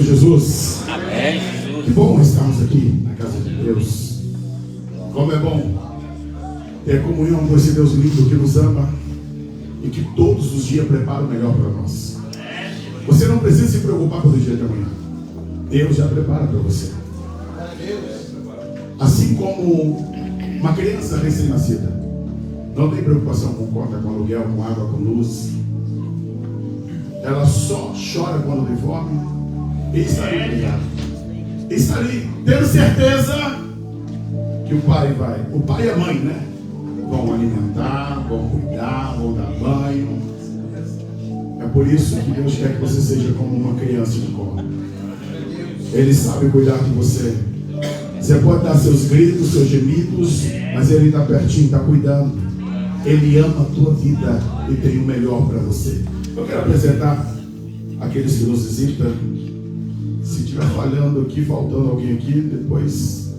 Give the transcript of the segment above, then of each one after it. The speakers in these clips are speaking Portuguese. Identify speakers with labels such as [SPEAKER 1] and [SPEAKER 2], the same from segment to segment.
[SPEAKER 1] Jesus.
[SPEAKER 2] Amém.
[SPEAKER 1] Que bom estarmos aqui na casa de Deus. Como é bom ter comunhão com esse Deus lindo que nos ama e que todos os dias prepara o melhor para nós. Você não precisa se preocupar pelo dia de amanhã. Deus já prepara para você. Assim como uma criança recém-nascida não tem preocupação com conta, com aluguel, com água, com luz. Ela só chora quando tem fome e está ali obrigado. Está ali tendo certeza que o pai e a mãe, né? Vão alimentar, vão cuidar, vão dar banho. É por isso que Deus quer que você seja como uma criança de colo. Ele sabe cuidar de você. Você pode dar seus gritos, seus gemidos, mas Ele está pertinho, está cuidando. Ele ama a tua vida e tem o melhor para você. Eu quero apresentar aqueles que nos visitam. Se estiver falhando aqui, faltando alguém aqui, depois,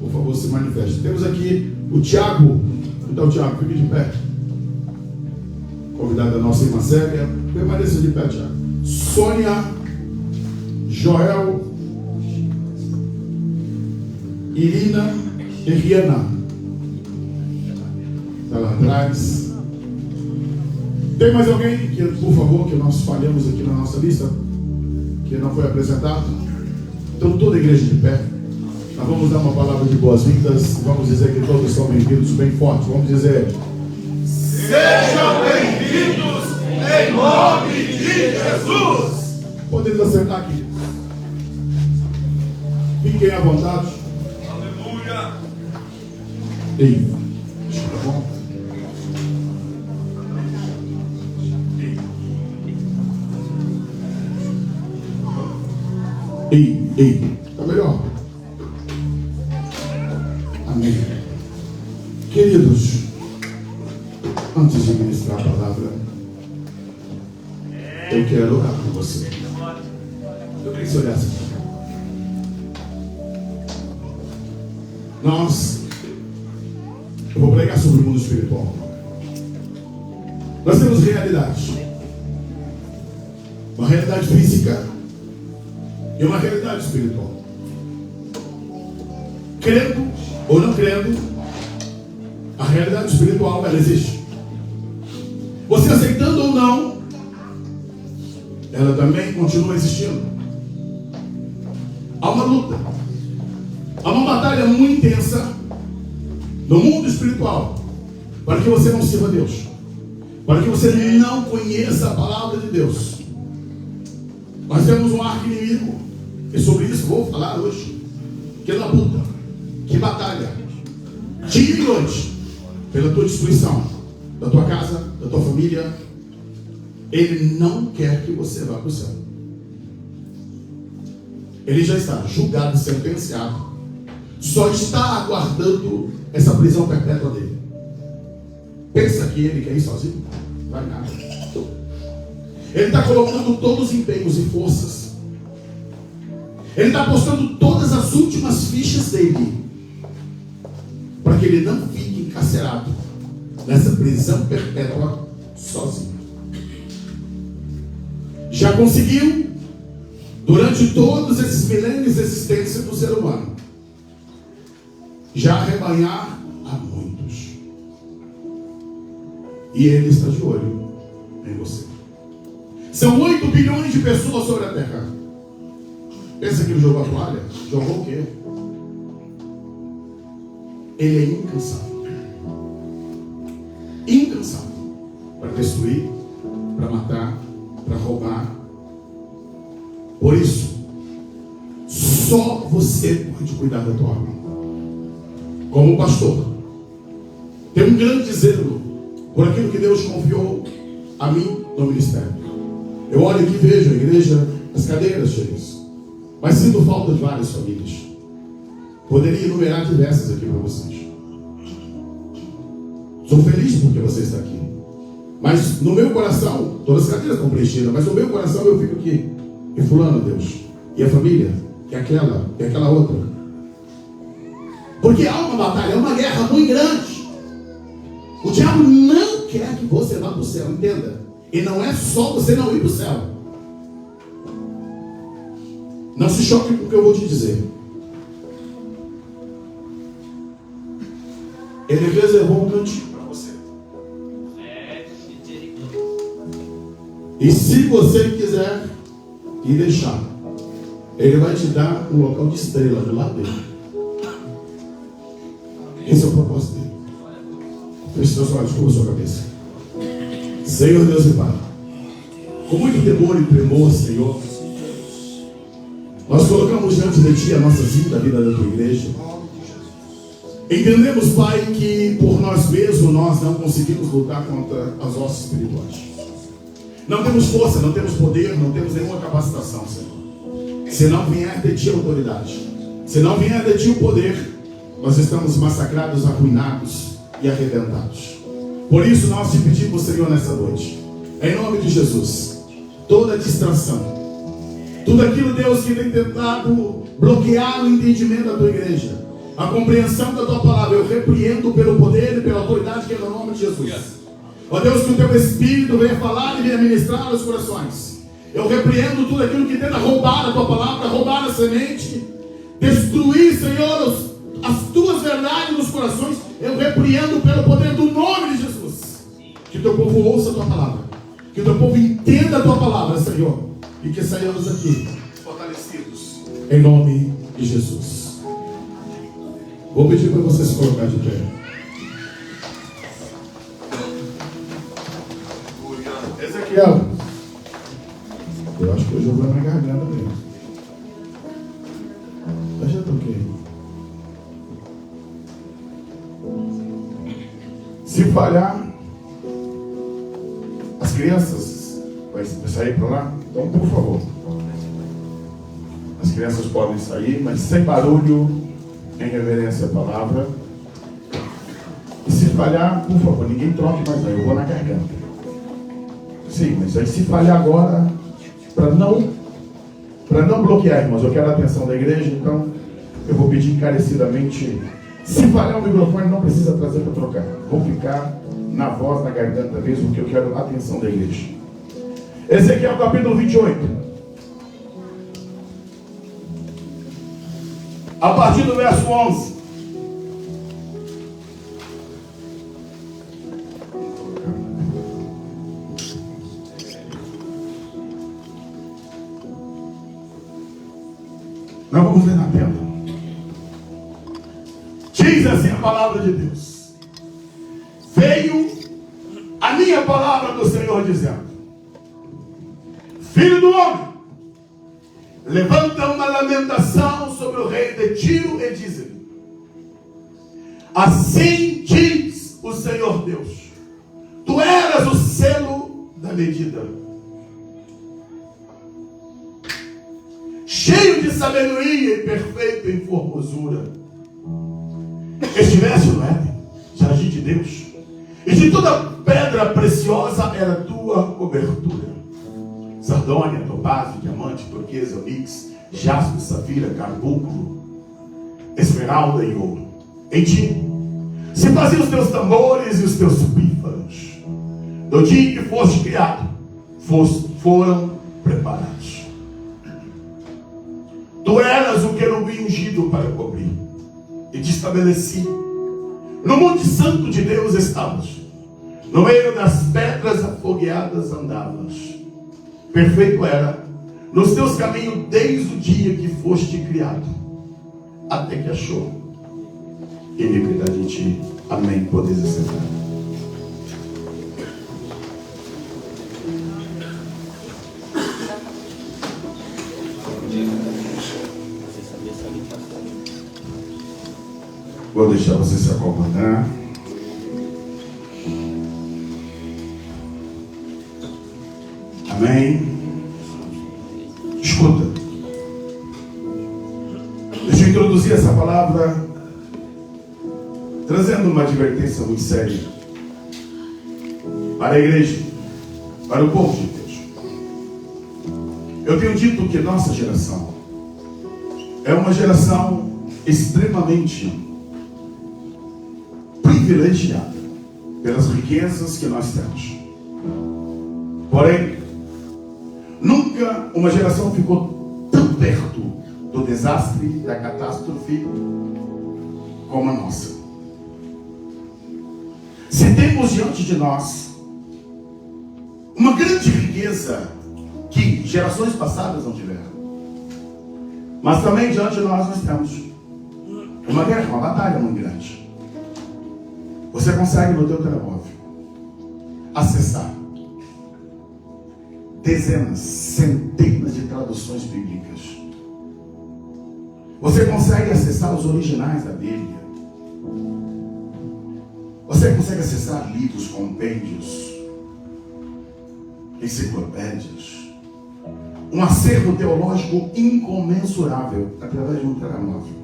[SPEAKER 1] por favor, se manifeste. Temos aqui o Tiago. Então, Tiago, fique de pé. Convidada nossa irmã Célia. Permaneça de pé, Tiago. Sônia, Joel, Irina e Riana. Está lá atrás. Tem mais alguém que, por favor, que nós falhamos aqui na nossa lista, que não foi apresentado? Então, toda a igreja de pé. Nós vamos dar uma palavra de boas-vindas. Vamos dizer que todos são bem-vindos, bem forte. Vamos dizer:
[SPEAKER 3] sejam bem-vindos em nome de Jesus.
[SPEAKER 1] Podemos assentar aqui. Fiquem à vontade.
[SPEAKER 3] Aleluia.
[SPEAKER 1] Ei, tá bom? Ei, tá melhor? Amém. Queridos, antes de ministrar a palavra, eu quero orar por você. Eu queria que você olhasse para cá. Eu vou pregar sobre o mundo espiritual. Nós temos realidade. Uma realidade física e uma realidade espiritual. Crendo ou não crendo, a realidade espiritual, ela existe. Você aceitando ou não, ela também continua existindo. Há uma luta, há uma batalha muito intensa no mundo espiritual para que você não sirva a Deus, para que você não conheça a palavra de Deus. Nós temos um arqui-inimigo, e sobre isso vou falar hoje, que na luta, que batalha, dia e noite, pela tua destruição, da tua casa, da tua família. Ele não quer que você vá para o céu. Ele já está julgado e sentenciado. Só está aguardando essa prisão perpétua dele. Pensa que ele quer ir sozinho? Vai nada. Ele está colocando todos os empenhos e forças. Ele está apostando todas as últimas fichas dele para que ele não fique encarcerado nessa prisão perpétua sozinho. Já conseguiu, durante todos esses milênios de existência do ser humano, já arrebanhar a muitos. E ele está de olho em você. São 8 bilhões de pessoas sobre a terra. Pensa que ele jogou a toalha? Jogou o quê? Ele é incansável. Incansável. Para destruir, para matar, para roubar. Por isso, só você pode cuidar da tua alma. Como pastor, tem um grande zelo por aquilo que Deus confiou a mim no ministério. Eu olho aqui e vejo a igreja, as cadeiras cheias, mas sinto falta de várias famílias. Poderia enumerar diversas aqui para vocês. Sou feliz porque você está aqui. Mas no meu coração, todas as cadeiras estão preenchidas, mas no meu coração eu fico aqui. E fulano, Deus, e a família, e aquela outra. Porque há uma batalha, uma guerra muito grande. O diabo não quer que você vá para o céu, entenda. E não é só você não ir para o céu. Não se choque com o que eu vou te dizer. Ele reservou um cantinho para você. E se você quiser e deixar, Ele vai te dar um local de estrela do lado dele. Esse é o propósito dele. Feche seus olhos, cubra sua cabeça. Senhor Deus e Pai, com muito temor e tremor, Senhor, nós colocamos diante de Ti a nossa vida, a vida da Tua igreja. Entendemos, Pai, que por nós mesmos nós não conseguimos lutar contra as hostes espirituais. Não temos força, não temos poder, não temos nenhuma capacitação, Senhor. Se não vier de Ti a autoridade, se não vier de Ti o poder, nós estamos massacrados, arruinados e arrebentados. Por isso nós te pedimos, Senhor, nessa noite, em nome de Jesus, toda distração, tudo aquilo, Deus, que tem tentado bloquear o entendimento da Tua igreja, a compreensão da Tua palavra, eu repreendo pelo poder e pela autoridade que é no nome de Jesus. Ó Deus, que o Teu Espírito venha falar e venha ministrar aos corações. Eu repreendo tudo aquilo que tenta roubar a Tua palavra, roubar a semente, destruir, Senhor, as Tuas verdades nos corações. Eu repreendo pelo poder do nome de Jesus. Que o Teu povo ouça a Tua palavra, que o Teu povo entenda a Tua palavra, Senhor, e que saiamos aqui fortalecidos em nome de Jesus. Vou pedir para você se colocar de pé. Ezequiel, eu acho que hoje eu vou na garganta mesmo. Eu já toquei. Se falhar, as crianças vai sair para lá? Então, por favor. As crianças podem sair, mas sem barulho, em reverência à palavra. E se falhar, por favor, ninguém troque mais não, eu vou na garganta. Sim, mas aí se falhar agora, para não bloquear, irmãos, eu quero a atenção da igreja, então eu vou pedir encarecidamente, se falhar o microfone, não precisa trazer para trocar. Vou ficar na voz, na garganta mesmo, porque eu quero a atenção da igreja. Ezequiel capítulo 28. A partir do verso 11. Nós vamos ver na tela. Diz assim a palavra de Deus: veio a minha palavra do Senhor dizendo: filho do homem, levanta uma lamentação sobre o rei de Tiro e diz-lhe: assim diz o Senhor Deus, tu eras o selo da medida, cheio de sabedoria e perfeito em formosura. Estiveste no Éden, jardim de Deus, e de toda pedra preciosa era tua cobertura: sardônia, topázio, diamante, turquesa, onix, jaspe, safira, carbunclo, esmeralda e ouro. Em ti se faziam os teus tambores e os teus pífaros. Do dia que foste criado, foram preparados. Tu eras o querubim ungido para cobrir, e te estabeleci. No monte santo de Deus estavas, no meio das pedras afogueadas andavas. Perfeito era nos teus caminhos desde o dia que foste criado, até que achou iniquidade em ti. Amém. Podeis assentar. Vou deixar você se acomodar. Amém. Escuta. Deixa eu introduzir essa palavra trazendo uma advertência muito séria para a igreja, para o povo de Deus. Eu tenho dito que nossa geração é uma geração extremamente privilegiada pelas riquezas que nós temos. Porém, nunca uma geração ficou tão perto do desastre, da catástrofe, como a nossa. Se temos diante de nós uma grande riqueza que gerações passadas não tiveram, mas também diante de nós temos uma guerra, uma batalha muito grande. Você consegue no teu telemóvel acessar dezenas, centenas de traduções bíblicas. Você consegue acessar os originais da Bíblia. Você consegue acessar livros, compêndios, enciclopédias, um acervo teológico incomensurável através de um telemóvel.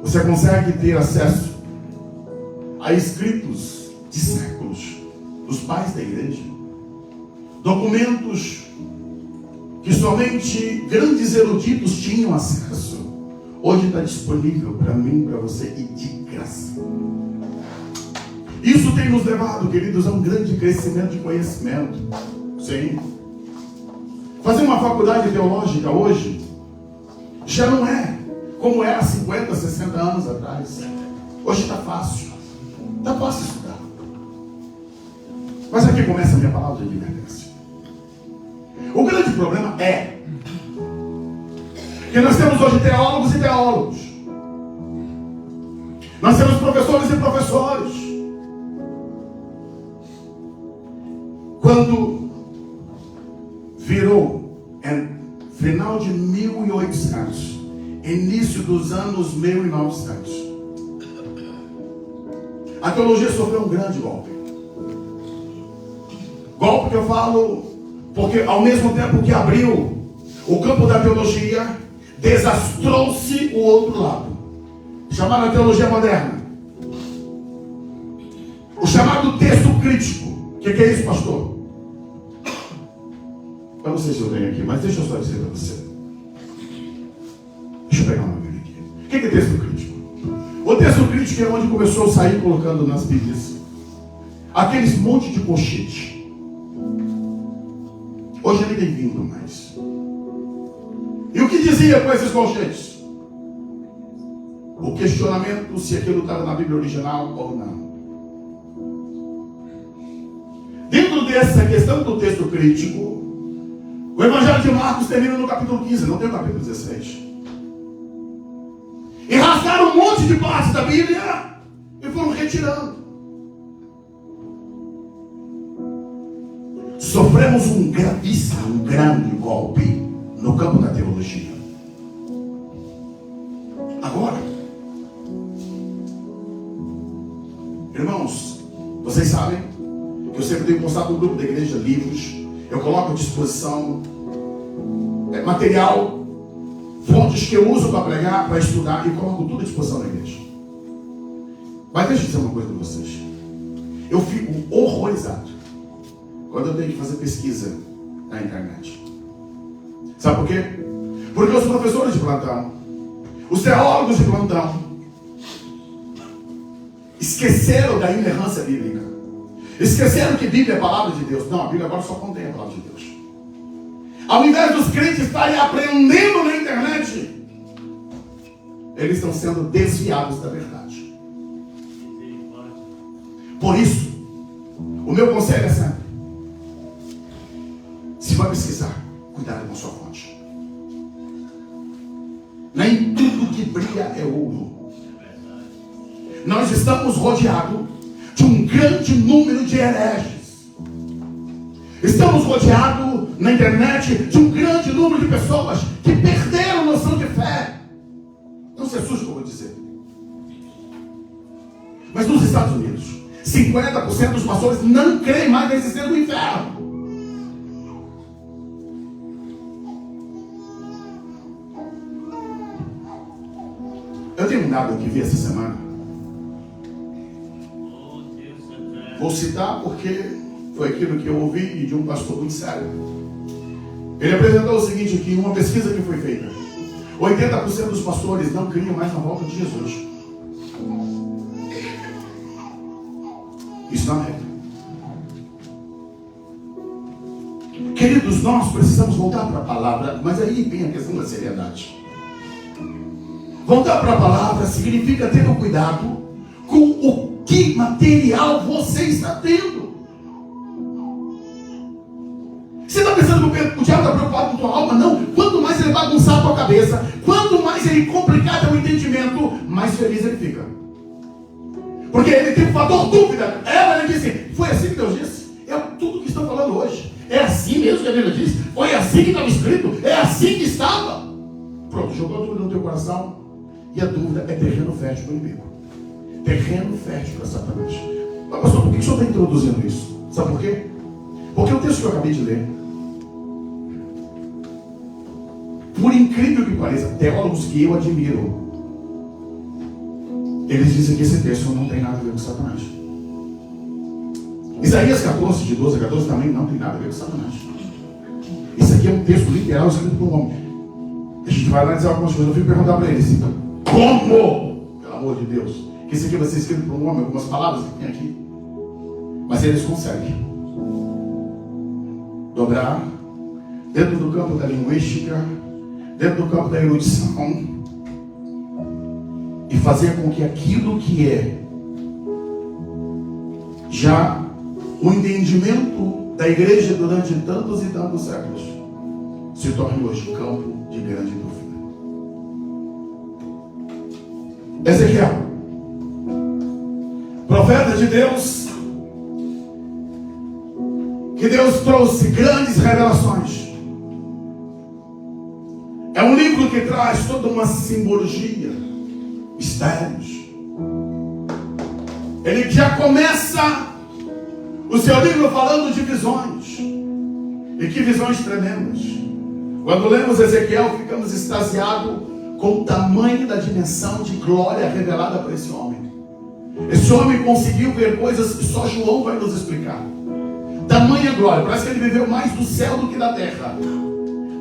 [SPEAKER 1] Você consegue ter acesso a escritos de séculos dos pais da igreja, documentos que somente grandes eruditos tinham acesso. Hoje está disponível para mim, para você, e de graça. Isso tem nos levado, queridos, a um grande crescimento de conhecimento. Sim. Fazer uma faculdade teológica hoje já não é como era 50, 60 anos atrás. Hoje está fácil. Está fácil estudar. Mas aqui começa a minha palavra de advertência. O grande problema é que nós temos hoje teólogos e teólogos. Nós temos professores e professores. Quando virou final de 1800, início dos anos 1900, a teologia sofreu um grande golpe. Golpe que eu falo porque ao mesmo tempo que abriu o campo da teologia, desastrou-se o outro lado. Chamaram a teologia moderna. O chamado texto crítico. O que é isso, pastor? Eu não sei se eu tenho aqui, mas deixa eu só dizer para você. Deixa eu pegar uma Bíblia aqui. O que é texto crítico? O texto crítico é onde começou a sair colocando nas Bíblias aqueles monte de colchete. Hoje ele tem vindo mais. E o que dizia com esses colchetes? O questionamento se aquilo estava na Bíblia original ou não. Dentro dessa questão do texto crítico, o Evangelho de Marcos termina no capítulo 15, não tem o capítulo 16. E rasgaram um monte de partes da Bíblia e foram retirando. Sofremos um gravíssimo, um grande golpe no campo da teologia. Agora, irmãos, vocês sabem que eu sempre tenho postado no grupo da igreja livros. Eu coloco à disposição material, fontes que eu uso para pregar, para estudar, e coloco tudo à disposição da igreja. Mas deixa eu dizer uma coisa para vocês. Eu fico horrorizado quando eu tenho que fazer pesquisa na internet. Sabe por quê? Porque os professores de plantão, os teólogos de plantão, esqueceram da inerrância bíblica. Esqueceram que Bíblia é a palavra de Deus. Não, a Bíblia agora só contém a palavra de Deus. Ao invés dos crentes estarem aprendendo na internet, eles estão sendo desviados da verdade. Por isso, o meu conselho é sempre: se vai pesquisar, cuidado com a sua fonte. Nem tudo que brilha é ouro. Nós estamos rodeados de um grande número de hereges. Estamos rodeados na internet de um grande número de pessoas que perderam noção de fé. Não se assuste, como eu vou dizer. Mas nos Estados Unidos, 50% dos pastores não creem mais na existência do inferno. Eu tenho um dado que vi essa semana. Vou citar porque foi aquilo que eu ouvi de um pastor muito sério. Ele apresentou o seguinte aqui, uma pesquisa que foi feita. 80% dos pastores não criam mais na volta de Jesus. Isso não é. Queridos, nós precisamos voltar para a palavra, mas aí vem a questão da seriedade. Voltar para a palavra significa ter um cuidado com o que material você está tendo. Você está pensando que o diabo está preocupado com a tua alma? Não. Quanto mais ele bagunçar a tua cabeça, quanto mais ele complicar teu entendimento, mais feliz ele fica. Porque ele tem um fator dúvida. Ele disse, foi assim que Deus disse? É tudo que estão falando hoje. É assim mesmo que a Bíblia diz? Foi assim que estava escrito? É assim que estava? Pronto, jogou tudo no teu coração. E a dúvida é terreno fértil para o inimigo. Terreno fértil para Satanás. Mas pastor, por que o senhor está introduzindo isso? Sabe por quê? Porque o texto que eu acabei de ler, por incrível que pareça, teólogos que eu admiro, eles dizem que esse texto não tem nada a ver com Satanás. Isaías 14, de 12 a 14, também não tem nada a ver com Satanás. Isso aqui é um texto literal escrito por um homem. A gente vai analisar algumas coisas. Eu fico perguntar para eles, como? Pelo amor de Deus. Que isso aqui vai ser escrito por um homem, algumas palavras que tem aqui. Mas eles conseguem dobrar dentro do campo da linguística, dentro do campo da erudição, e fazer com que aquilo que é já o entendimento da igreja durante tantos e tantos séculos se torne hoje campo de grande dúvida. Ezequiel, profeta de Deus, que Deus trouxe grandes revelações. É um livro que traz toda uma simbologia, mistérios. Ele já começa o seu livro falando de visões. E que visões tremendas. Quando lemos Ezequiel, ficamos extasiados com o tamanho da dimensão de glória revelada por esse homem. Esse homem conseguiu ver coisas que só João vai nos explicar. Tamanha glória, parece que ele viveu mais do céu do que da terra.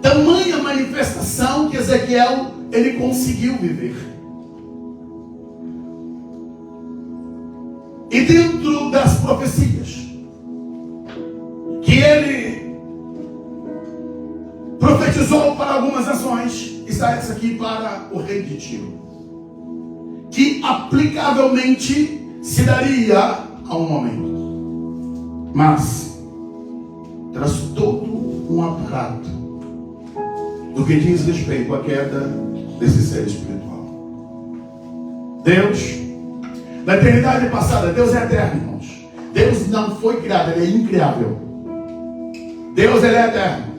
[SPEAKER 1] Tamanha manifestação que Ezequiel, ele conseguiu viver. E dentro das profecias que ele profetizou para algumas nações, está essa aqui para o rei de Tiro, que aplicavelmente se daria a um momento, mas traz todo um aparato do que diz respeito à queda desse ser espiritual. Deus, na eternidade passada, Deus é eterno, irmãos. Deus não foi criado, Ele é incriável. Deus, Ele é eterno.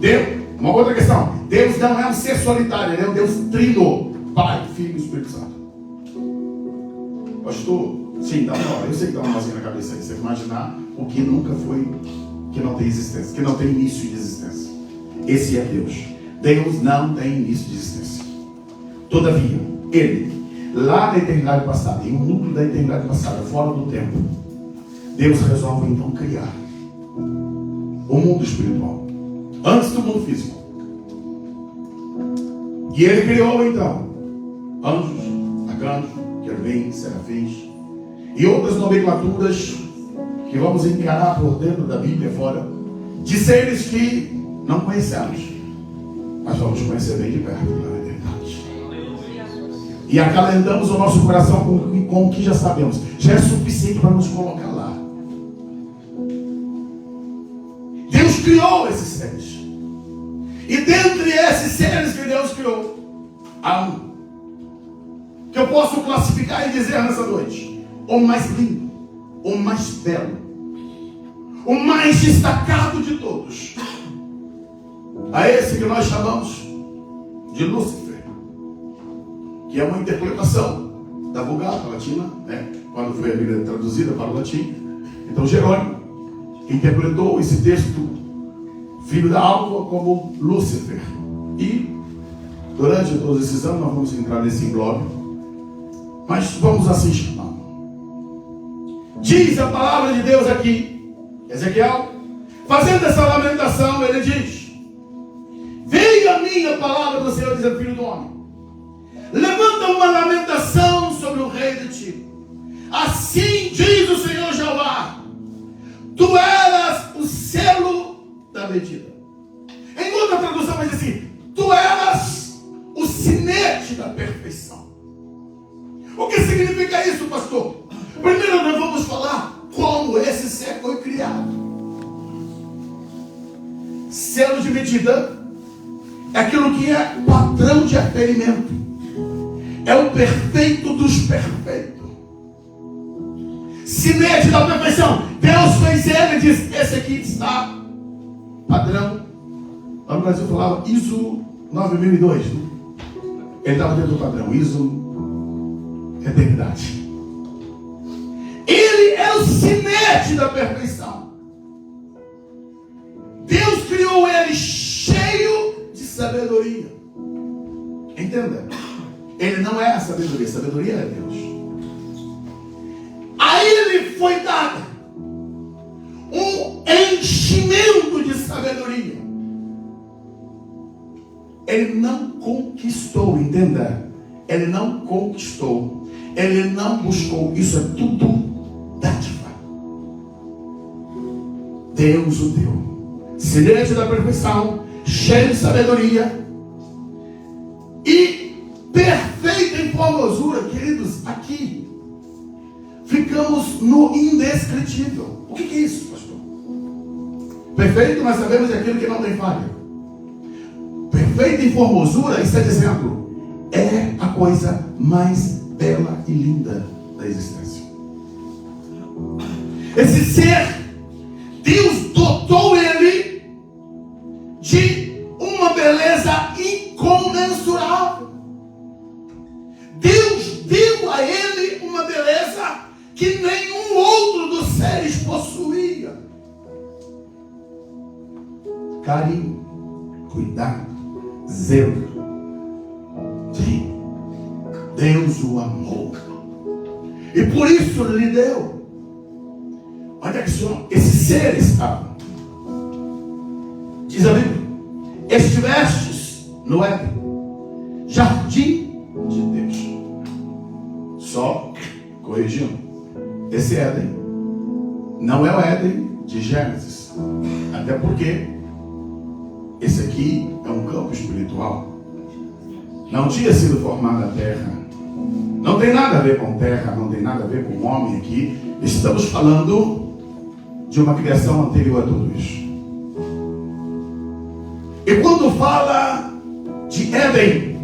[SPEAKER 1] Deus, uma outra questão, Deus não é um ser solitário, Ele é um Deus trino, Pai, Filho e Espírito Santo. Pastor, sim, dá uma hora. Eu sei que dá uma nozinha na cabeça aí. Você imaginar o que nunca foi, que não tem existência, que não tem início de existência. Esse é Deus. Deus não tem início de existência. Todavia, Ele, lá na eternidade passada, em um núcleo da eternidade passada, fora do tempo, Deus resolve então criar o mundo espiritual, antes do mundo físico. E Ele criou então anjos, arcanjos, querubins, serafins e outras nomenclaturas que vamos encarar por dentro da Bíblia fora, de seres que não conhecemos, mas vamos conhecer bem de perto, na verdade. E acalentamos o nosso coração com o que já sabemos. Já é suficiente para nos colocar lá. Deus criou esses seres. E dentre esses seres que Deus criou, há um que eu posso classificar e dizer nessa noite: o mais lindo, o mais belo, o mais destacado de todos. A esse que nós chamamos de Lúcifer, que é uma interpretação da Vulgata latina, né? Quando foi a Bíblia traduzida para o latim. Então Jerônimo interpretou esse texto, filho da alva, como Lúcifer. E durante todos esses anos nós vamos entrar nesse imbróglio, mas vamos assim chamar. Diz a palavra de Deus aqui, Ezequiel, fazendo essa lamentação, ele diz: veio a minha palavra do Senhor, diz o filho do homem, levanta uma lamentação sobre o rei de Tiro. Assim diz o Senhor Jeová: tu eras o selo da da medida. Em outra tradução vai dizer assim: tu eras o sinete da perfeição. O que significa isso, pastor? Primeiro nós vamos falar como esse ser foi criado. Selo de medida é aquilo que é padrão de aferimento. É o perfeito dos perfeitos. Sinete da perfeição. Deus fez ele e diz: esse aqui está padrão. Lá no Brasil falava ISO 9002. Né? Ele estava dentro do padrão ISO eternidade. Ele é o sinete da perfeição. Deus criou ele cheio de sabedoria. Entenda? Ele não é a sabedoria. A sabedoria é Deus. A ele foi dado um enchimento de sabedoria. Ele não conquistou, entenda? Ele não conquistou. Ele não buscou. Isso é tudo dádiva. Deus o deu. Sinete da perfeição, cheio de sabedoria e perfeito em formosura. Queridos, aqui ficamos no indescritível. O que é isso, pastor? Perfeito, nós sabemos, é aquilo que não tem falha. Perfeito em formosura, está dizendo, é a coisa mais bela e linda da existência. Esse ser, Deus dotou ele de uma beleza incomensurável. Deus deu a ele uma beleza que nenhum outro dos seres possuía. Carinho, cuidado, zelo. Sim. Deus o amou. E por isso lhe deu. Onde é que esses seres estavam? Diz a Bíblia: estivestes no Éden, jardim de Deus. Só corrigindo, esse Éden não é o Éden de Gênesis. Até porque esse aqui é um campo espiritual. Não tinha sido formada a terra. Não tem nada a ver com terra, não tem nada a ver com homem aqui. Estamos falando de uma criação anterior a tudo isso. E quando fala de Éden,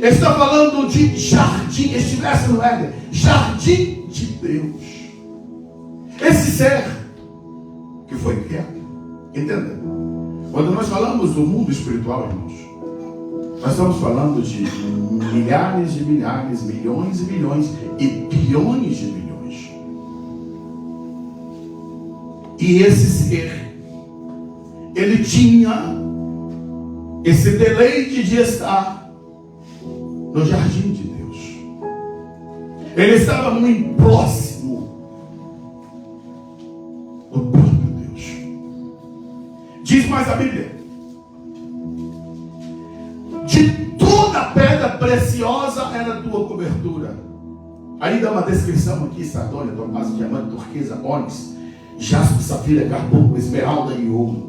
[SPEAKER 1] está falando de jardim. Estivesse no Éden, jardim de Deus. Esse ser que foi criado. Entenda? Quando nós falamos do mundo espiritual, irmãos, nós estamos falando de milhares de milhares, milhões e milhões e bilhões de milhões. E esse ser, ele tinha esse deleite de estar no jardim de Deus. Ele estava muito próximo do próprio Deus. Diz mais a Bíblia: de toda pedra preciosa era a tua cobertura. Aí dá uma descrição aqui: sardônia, topázio, diamante, turquesa, ônix, jaspe, safira, carbono, esmeralda e ouro.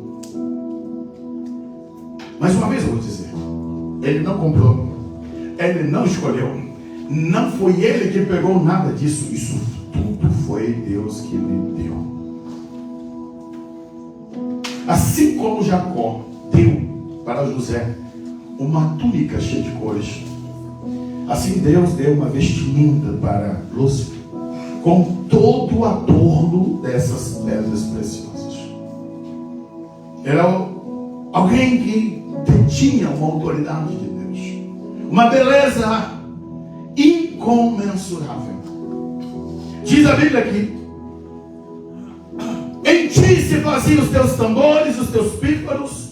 [SPEAKER 1] Mais uma vez eu vou dizer, ele não comprou, ele não escolheu, não foi ele que pegou nada disso. Isso tudo foi Deus que lhe deu. Assim como Jacó deu para José uma túnica cheia de cores, assim Deus deu uma vestimenta para Lúcifer, com todo o adorno dessas pedras preciosas. Era alguém que detinha uma autoridade de Deus, uma beleza incomensurável. Diz a Bíblia aqui: em ti se faziam os teus tambores, os teus pífaros,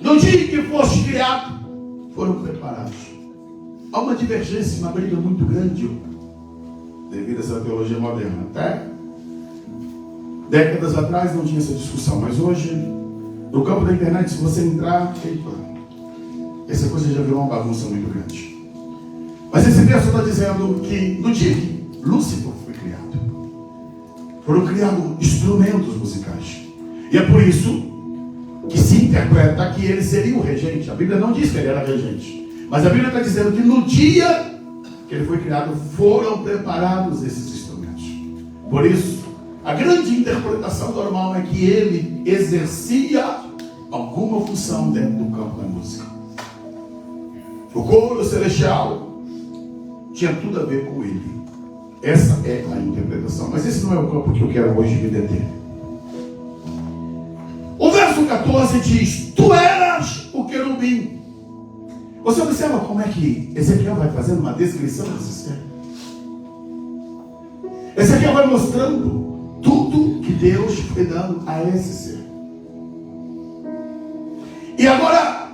[SPEAKER 1] no dia que foste criado, foram preparados. Há uma divergência, uma briga muito grande devido a essa teologia moderna. Até décadas atrás não tinha essa discussão, mas hoje, no campo da internet, se você entrar, essa coisa já virou uma bagunça muito grande. Mas esse verso está dizendo que no dia que Lúcifer foi criado, foram criados instrumentos musicais. E é por isso que se interpreta que ele seria o regente. A Bíblia não diz que ele era regente, mas a Bíblia está dizendo que no dia que ele foi criado foram preparados esses instrumentos. Por isso, a grande interpretação normal é que ele exercia alguma função dentro do campo da música. O coro celestial tinha tudo a ver com ele. Essa é a interpretação. Mas esse não é o campo que eu quero hoje me deter. O verso 14 diz: tu eras o querubim. Você observa como é que Ezequiel vai fazendo uma descrição desse ser? Ezequiel vai mostrando tudo que Deus foi dando a esse ser. E agora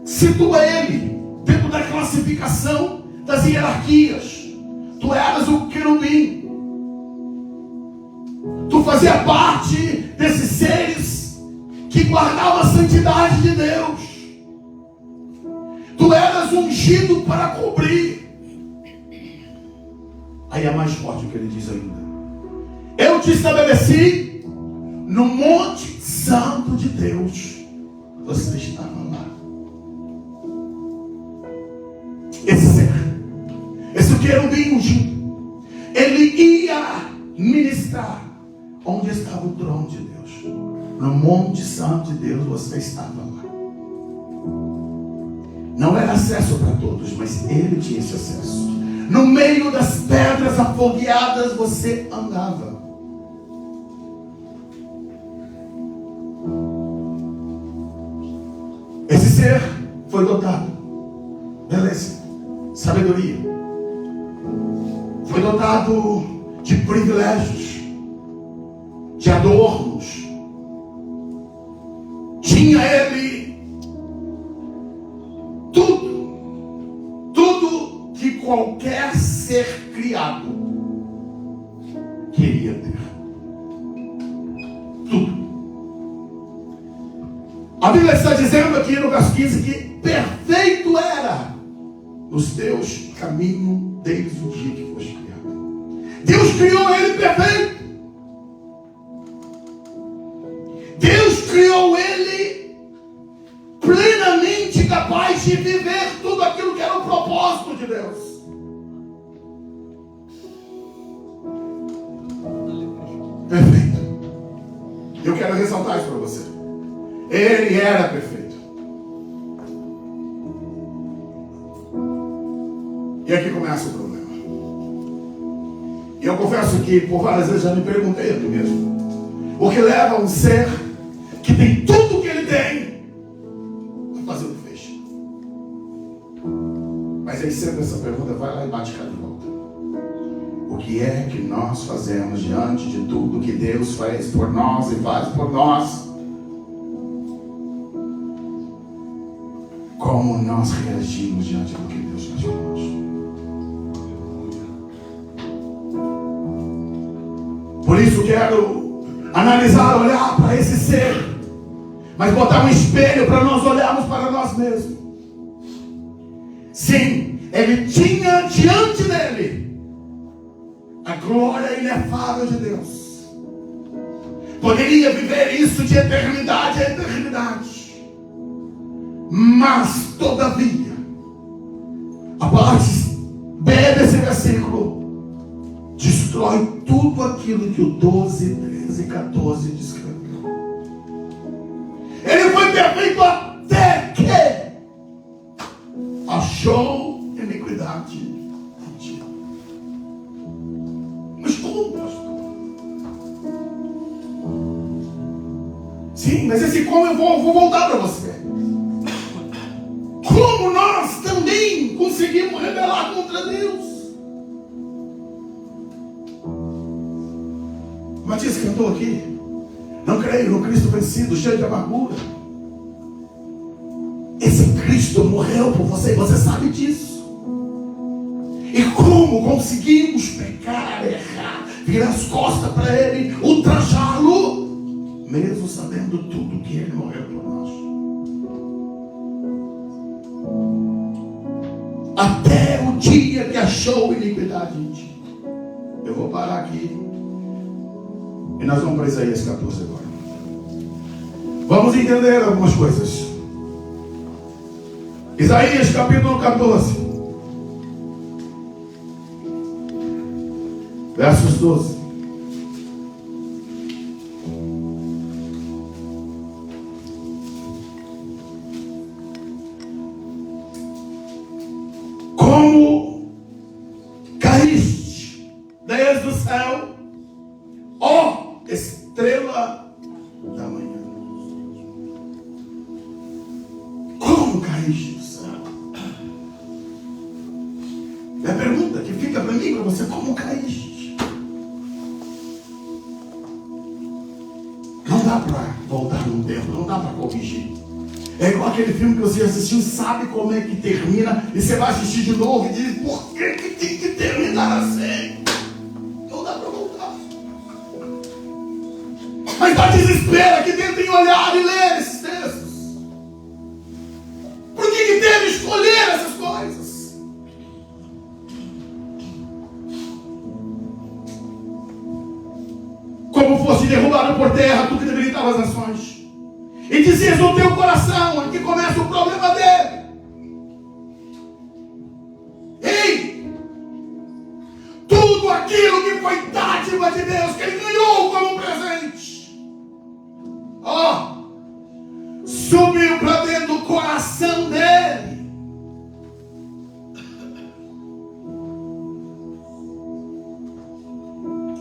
[SPEAKER 1] situa ele dentro da classificação das hierarquias. Tu eras o querubim. Tu fazia parte desses seres que guardavam a santidade de Deus. Tu eras ungido para cobrir. Aí é mais forte o que ele diz ainda: eu te estabeleci no monte santo de Deus. Você estava lá. Esse querubim ungido, ele ia ministrar onde estava o trono de Deus. No monte santo de Deus você estava lá. Não era acesso para todos, mas ele tinha esse acesso. No meio das pedras afogueadas você andava. Esse ser foi dotado, beleza, sabedoria, foi dotado de privilégios, de adornos. Tinha ele tudo que qualquer ser criado queria ter. Tudo. A Bíblia está dizendo aqui no verso 15 que perfeito era os teus caminhos desde o dia que foste criado. Deus criou ele perfeito. Deus criou ele plenamente capaz de viver tudo aquilo que era o propósito de Deus. Perfeito. Eu quero ressaltar isso para você. Ele era perfeito. E aqui começa o problema. E eu confesso que por várias vezes já me perguntei a mim mesmo: o que leva um ser que tem tudo o que ele tem a fazer o que fez? Mas aí sempre essa pergunta vai lá e bate cá de volta. O que é que nós fazemos diante de tudo que Deus fez por nós e faz por nós? Como nós reagimos diante do que Deus faz por nós? Por isso quero analisar, olhar para esse ser, mas botar um espelho para nós olharmos para nós mesmos. Sim, ele tinha diante dele a glória inefável de Deus. Poderia viver isso de eternidade a eternidade. Mas, todavia, a parte B desse versículo destrói tudo aquilo que o 12, 13 e 14 descreveu. Ele foi perfeito até que achou iniquidade em ti. Mas como, pastor? Sim, mas esse como eu vou voltar para você. Como nós também conseguimos rebelar contra Deus? Matias cantou aqui: não creio no Cristo vencido, cheio de amargura. Esse Cristo morreu por você e você sabe disso. E como conseguimos pecar, errar, virar as costas para Ele, ultrajá-lo, mesmo sabendo tudo que Ele morreu por nós? Até o dia que achou iniquidade em ti. Eu vou parar aqui e nós vamos para Isaías 14 agora. Vamos entender algumas coisas. Isaías capítulo 14, versos 12. Como caíste desde o céu, ó estrela da manhã. Como caíste do céu? É a pergunta que fica para mim, para você: como caíste? Não dá para voltar no tempo, não dá para corrigir. É igual aquele filme que você assistiu, sabe como é que termina, e você vai assistir de novo e diz: por que tem que terminar assim? Não dá para voltar. Mas dá desespero aqui dentro em olhar e ler esses textos. Por que deve escolher essas coisas? Como fosse derrubado por terra, tu que debilitava as nações. E dizias no teu coração, aqui começa o problema dele: ei, tudo aquilo que foi dádiva de Deus, que ele ganhou como presente, subiu para dentro do coração dele.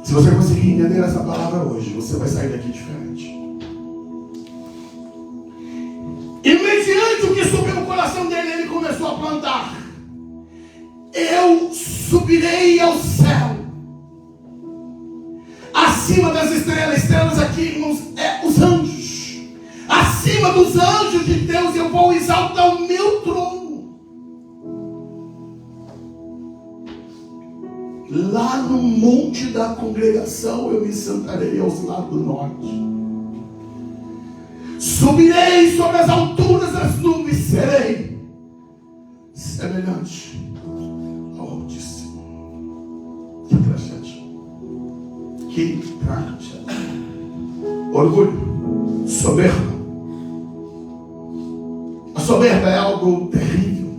[SPEAKER 1] Se você conseguir entender essa palavra hoje, você vai sair daqui diferente. E mediante o que subiu no coração dele, ele começou a plantar: eu subirei ao céu, acima das estrelas. Estrelas aqui, irmãos, é os anjos. Acima dos anjos de Deus eu vou exaltar o meu trono. Lá no monte da congregação eu me sentarei aos lados do norte. Subirei sobre as alturas das nuvens, serei semelhante ao Altíssimo. Que tragédia. Que tragédia. Orgulho, soberba. A soberba é algo terrível.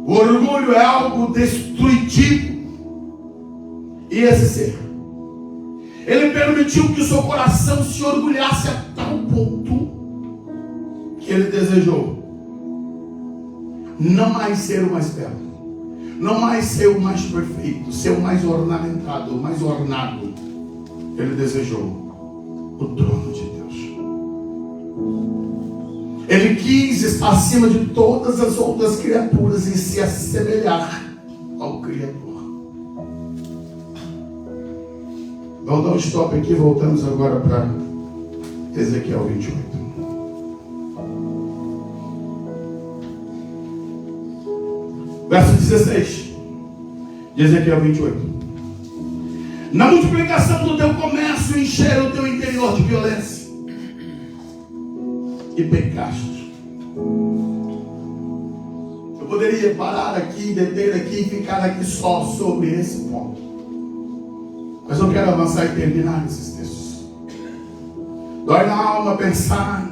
[SPEAKER 1] O orgulho é algo destrutivo. E esse ser, ele permitiu que o seu coração se orgulhasse a tal ponto que ele desejou não mais ser o mais belo, não mais ser o mais perfeito, ser o mais ornamentado, o mais ornado. Ele desejou o trono de Deus. Ele quis estar acima de todas as outras criaturas e se assemelhar ao Criador. Vamos dar um stop aqui, voltamos agora para Ezequiel 28. Verso 16 de Ezequiel 28. Na multiplicação do teu comércio, encher o teu interior de violência, e pecaste. Eu poderia parar aqui, deter aqui e ficar aqui só sobre esse ponto, mas eu quero avançar e terminar esses textos. Dói na alma pensar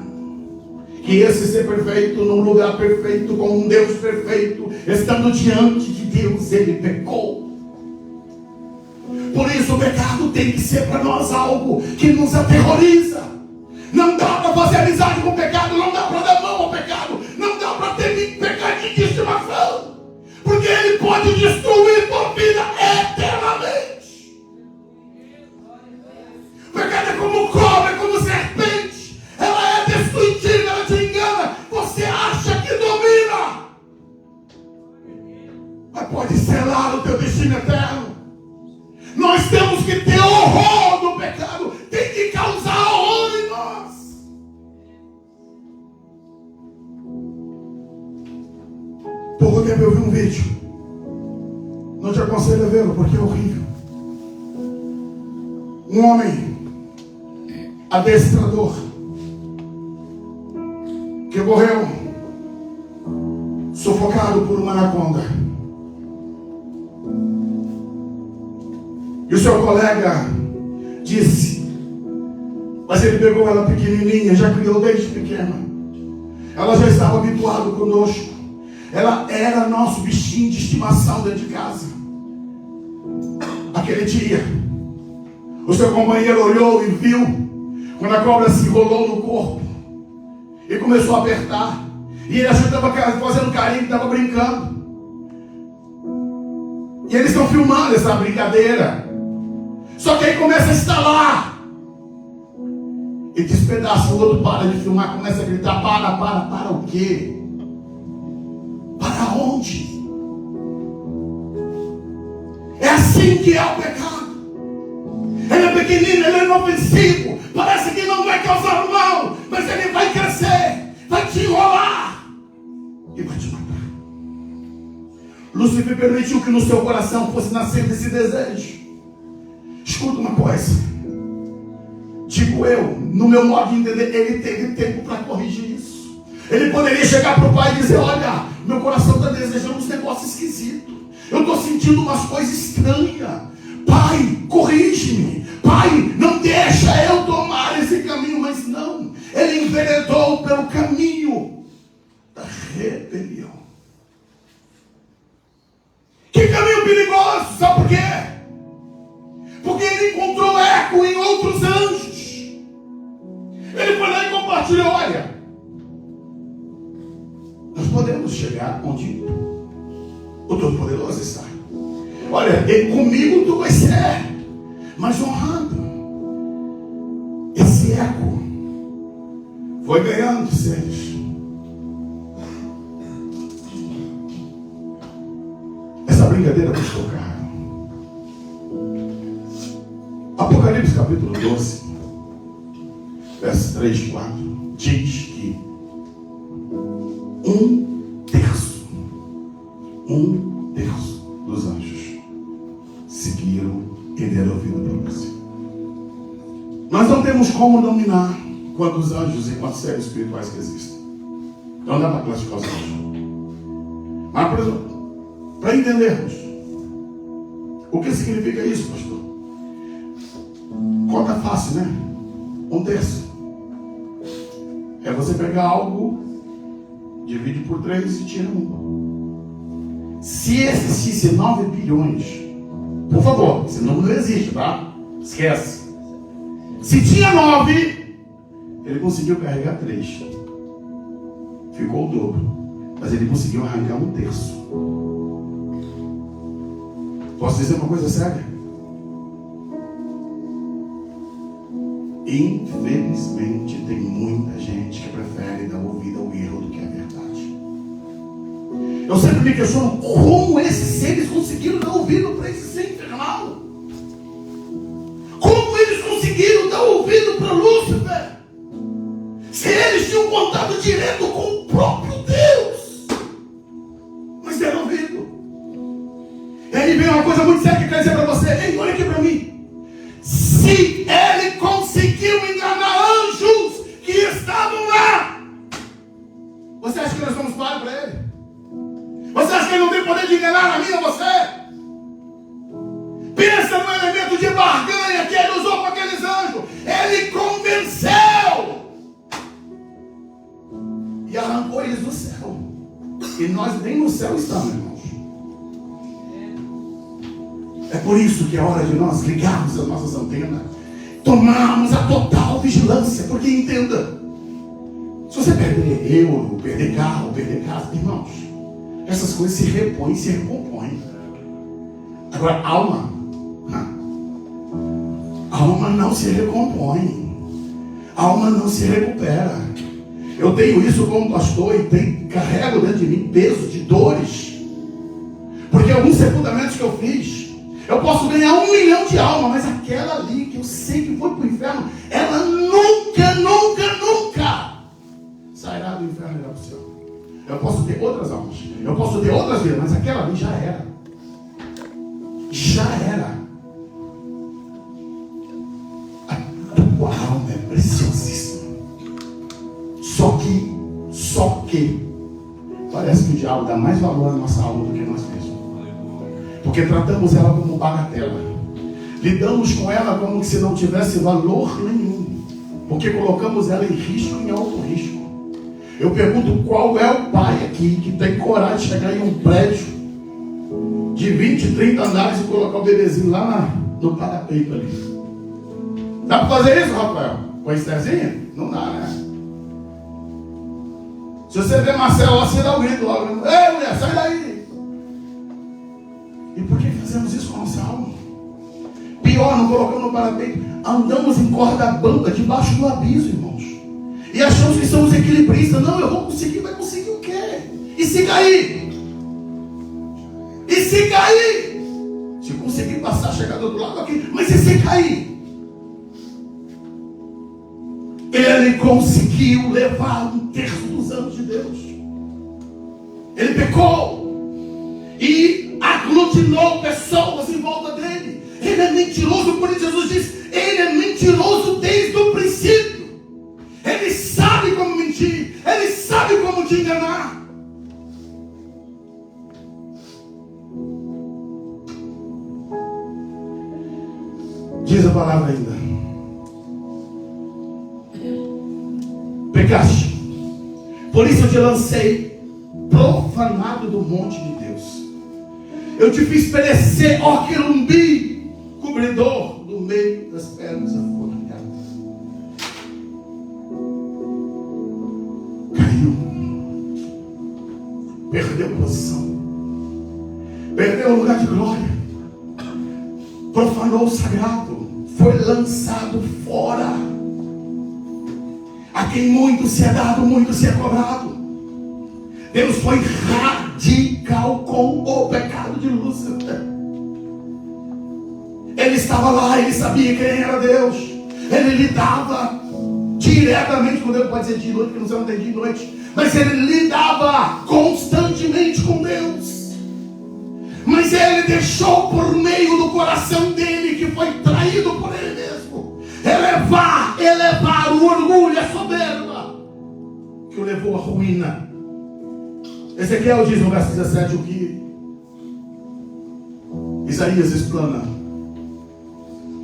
[SPEAKER 1] que esse ser perfeito, num lugar perfeito, com um Deus perfeito, estando diante de Deus, ele pecou. Por isso o pecado tem que ser para nós algo que nos aterroriza. Não dá para fazer amizade com o pecado, não dá para dar mão ao pecado, não dá para ter pecadinho de estimação, porque ele pode destruir tua vida eternamente. O pecado é como cobra, é como serpente, ela é destrutiva, ela te engana, você acha que domina, mas pode selar o teu destino eterno. Nós temos que ter horror do pecado, tem que causar horror em nós. Pouco tempo eu vi um vídeo, não te aconselho a vê-lo porque é horrível. Um homem adestrador que morreu sufocado por uma anaconda. E o seu colega disse: Mas ele pegou ela pequenininha, já criou desde pequena. Ela já estava habituada conosco. Ela era nosso bichinho de estimação dentro de casa. Aquele dia, o seu companheiro olhou e viu quando a cobra se enrolou no corpo e começou a apertar. E ele achou que estava fazendo carinho, que estava brincando. E eles estão filmando essa brincadeira. Só que aí começa a estalar. E despedaça, o outro para de filmar, começa a gritar: para o quê? Para onde? É assim que é o pecado. Ele é pequenino, ele é inofensivo, parece que não vai causar mal, mas ele vai crescer, vai te enrolar e vai te matar. Lúcifer permitiu que no seu coração fosse nascer esse desejo. Escuta uma coisa, digo eu, no meu modo de entender, ele teve tempo para corrigir isso. Ele poderia chegar para o pai e dizer: olha, meu coração está desejando uns negócios esquisitos, eu estou sentindo umas coisas estranhas. Pai, corrige-me. Pai, não deixa eu tomar esse caminho. Mas não, ele enveredou pelo caminho da rebelião. Que caminho perigoso, sabe por quê? Porque ele encontrou eco em outros anjos. Ele foi lá e compartilhou: olha, nós podemos chegar onde o Todo-Poderoso está. Olha, comigo tu vai ser, mas honrando. Esse eco foi ganhando seres. Essa brincadeira custou caro. Apocalipse capítulo 12, versos 3 e 4, diz que um terço dos anjos seguiram e deram ouvido para você. Nós não temos como dominar quantos anjos e quantos seres espirituais que existem. Não dá para classificar os anjos. Mas, por exemplo, para entendermos o que significa isso, pastor? Conta fácil, né? Um terço. É você pegar algo, divide por 3 e tira 1. Se existisse 9 bilhões, por favor, esse número não existe, tá? Esquece. Se tinha 9, ele conseguiu carregar 3. Ficou o dobro. Mas ele conseguiu arrancar um terço. Posso dizer uma coisa séria? Infelizmente tem muita gente que prefere dar ouvido ao erro do que à verdade. Eu sempre me questiono como esses seres conseguiram dar ouvido para esse ser infernal. Como eles conseguiram dar ouvido para Lúcifer? Se eles tinham contato direto com o próprio Deus, mas deram ouvido. E aí vem uma coisa muito séria que eu quero dizer para você. Ei, olha aqui para mim. Se ele conseguiu enganar anjos que estavam lá, você acha que nós vamos parar para ele? Você acha que ele não tem poder de enganar a mim ou você? Pensa no elemento de barganha que ele usou com aqueles anjos. Ele convenceu e arrancou eles do céu. E nós nem no céu estamos, irmãos. É por isso que é hora de nós ligarmos as nossas antenas, tomarmos a total vigilância. Porque entenda, se você perder euro, perder carro, perder casa, irmãos, essas coisas se repõem, se recompõem. Agora, alma não se recompõe, alma não se recupera. Eu tenho isso como pastor e carrego dentro de mim peso de dores, porque alguns sepultamentos que eu fiz, eu posso ganhar 1 milhão de almas, mas aquela ali que eu sei que foi para o inferno, ela nunca sairá do inferno e irá para o céu. Eu posso ter outras almas, eu posso ter outras vidas, mas aquela ali já era. A tua alma é preciosíssima. Só que parece que o diabo dá mais valor à nossa alma do que nós mesmos. Porque tratamos ela como bagatela. Lidamos com ela como se não tivesse valor nenhum. Porque colocamos ela em risco, em alto risco. Eu pergunto, qual é o pai aqui que tem coragem de chegar em um prédio de 20, 30 andares e colocar o bebezinho lá no parapeito ali? Dá para fazer isso, Rafael? Com a Estherzinha? Não dá, né? Se você vê Marcelo, você dá um grito logo. Ei, mulher, sai daí! E por que fazemos isso com a nossa alma? Pior, não colocamos no parapeito. Andamos em corda bamba, debaixo do abismo, irmãos. E achamos que somos equilibristas. Não, eu vou conseguir. Vai conseguir o quê? E se cair? E se cair? Se conseguir passar, chegar do outro lado aqui. Mas e se cair? Ele conseguiu levar 1/3 dos anos de Deus. Ele pecou e aglutinou pessoas em volta dele. Ele é mentiroso, por isso Jesus diz: ele é mentiroso desde o princípio. Ele sabe como mentir, ele sabe como te enganar. Diz a palavra ainda: pecaste, por isso eu te lancei profanado do monte de Deus. Eu te fiz perecer, ó querumbi, cobridor do meio das pernas afortunhadas. Caiu, perdeu posição, perdeu o lugar de glória, profanou o sagrado, foi lançado fora. A quem muito se é dado, muito se é cobrado. Deus foi radical com o pecado de Lúcifer. Ele estava lá, ele sabia quem era Deus. Ele lidava diretamente com Deus. Pode dizer de noite, porque não tem dia e noite. Mas ele lidava constantemente com Deus. Mas ele deixou por meio do coração dele, que foi traído por ele mesmo, elevar o orgulho, a soberba, que o levou à ruína. Ezequiel diz no verso 17 o que Isaías explana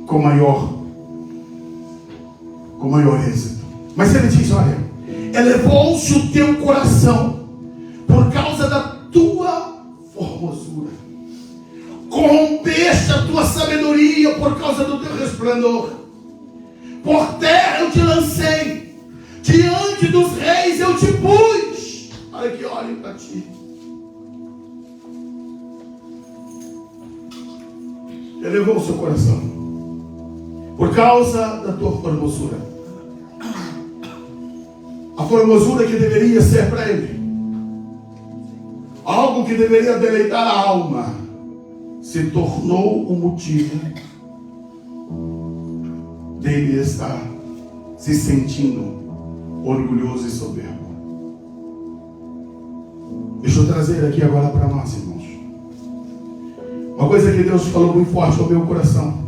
[SPEAKER 1] com maior êxito. Mas ele diz: olha, elevou-se o teu coração por causa da tua formosura, corrompeste a tua sabedoria por causa do teu resplendor. Por terra eu te lancei, diante dos reis eu te pus, para que olhem para ti. Elevou o seu coração por causa da tua formosura. A formosura que deveria ser para ele algo que deveria deleitar a alma, se tornou o motivo dele estar se sentindo orgulhoso e soberbo. Deixa eu trazer aqui agora para nós, irmãos, uma coisa que Deus falou muito forte ao meu coração.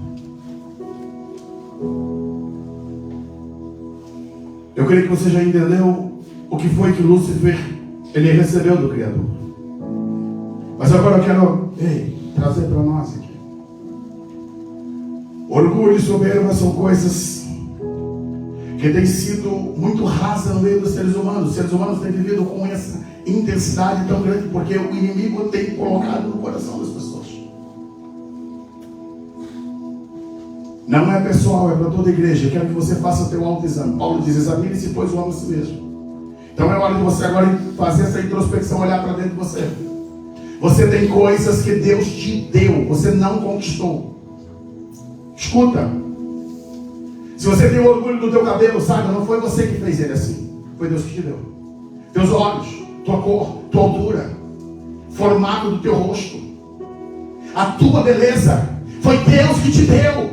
[SPEAKER 1] Eu creio que você já entendeu o que foi que Lúcifer ele recebeu do Criador. Mas agora eu quero trazer para nós aqui. Orgulho e soberba são coisas que têm sido muito rasas no meio dos seres humanos. Os seres humanos têm vivido com essa intensidade tão grande porque o inimigo tem colocado no coração das pessoas. Não é pessoal, é para toda a igreja. Eu quero que você faça o teu autoexame. Paulo diz: examine-se, pois, o homem a si mesmo. Então é hora de você agora fazer essa introspecção, olhar para dentro de você. Você tem coisas que Deus te deu, você não conquistou. Escuta, se você tem orgulho do teu cabelo, saiba, não foi você que fez ele assim, foi Deus que te deu. Teus olhos, tua cor, tua altura, formato do teu rosto, a tua beleza, foi Deus que te deu.